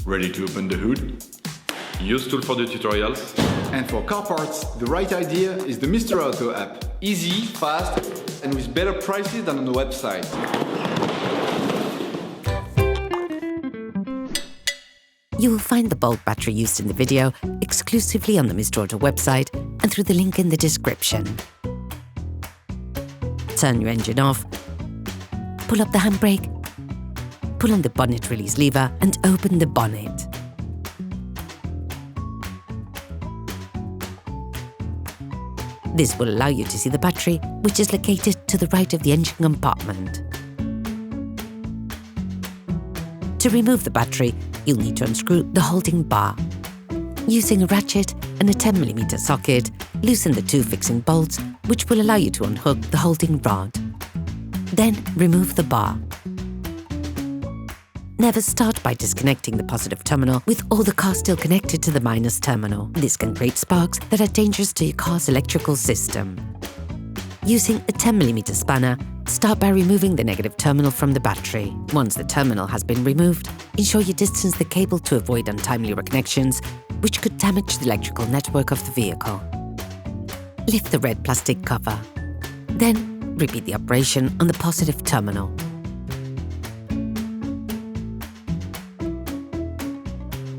Ready to open the hood? UseTool for the tutorials. And for car parts, the right idea is the Mr. Auto app. Easy, fast, and with better prices than on the website. You will find the bulb battery used in the video exclusively on the Mr. Auto website and through the link in the description. Turn your engine off, pull up the handbrake, pull on the bonnet release lever and open the bonnet. This will allow you to see the battery, which is located to the right of the engine compartment. To remove the battery, you'll need to unscrew the holding bar. Using a ratchet and a 10mm socket, loosen the two fixing bolts, which will allow you to unhook the holding rod. Then remove the bar. Never start by disconnecting the positive terminal with all the car still connected to the minus terminal. This can create sparks that are dangerous to your car's electrical system. Using a 10mm spanner, start by removing the negative terminal from the battery. Once the terminal has been removed, ensure you distance the cable to avoid untimely reconnections, which could damage the electrical network of the vehicle. Lift the red plastic cover. Then, repeat the operation on the positive terminal.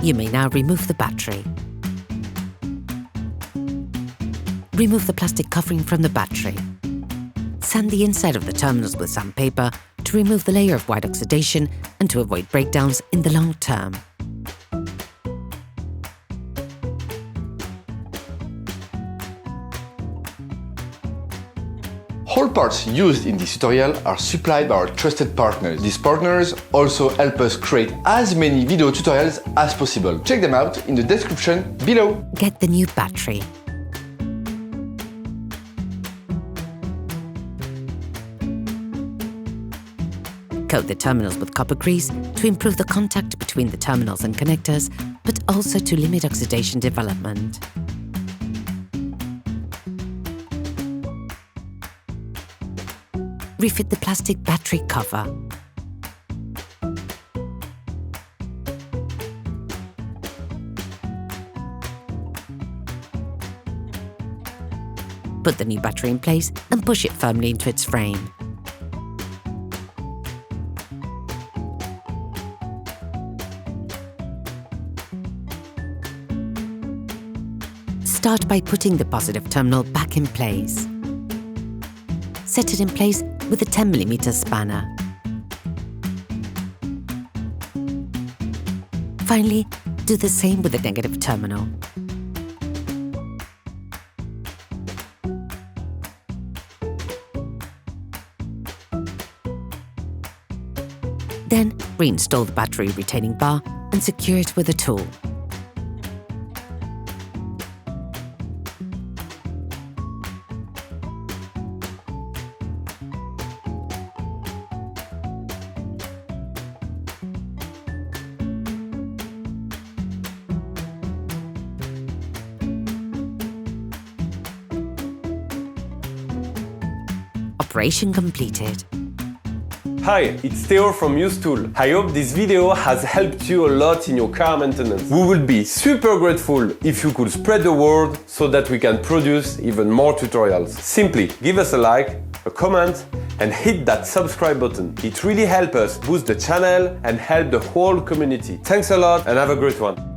You may now remove the battery. Remove the plastic covering from the battery. Sand the inside of the terminals with sandpaper to remove the layer of white oxidation and to avoid breakdowns in the long term. All parts used in this tutorial are supplied by our trusted partners. These partners also help us create as many video tutorials as possible. Check them out in the description below. Get the new battery. Coat the terminals with copper grease to improve the contact between the terminals and connectors, but also to limit oxidation development. Refit the plastic battery cover. Put the new battery in place and push it firmly into its frame. Start by putting the positive terminal back in place. Set it in place with a 10mm spanner. Finally, do the same with the negative terminal. Then, reinstall the battery retaining bar and secure it with a tool. Operation completed. Hi, it's Theo from UseTool. I hope this video has helped you a lot in your car maintenance. We would be super grateful if you could spread the word so that we can produce even more tutorials. Simply give us a like, a comment, and hit that subscribe button. It really helps us boost the channel and help the whole community. Thanks a lot and have a great one.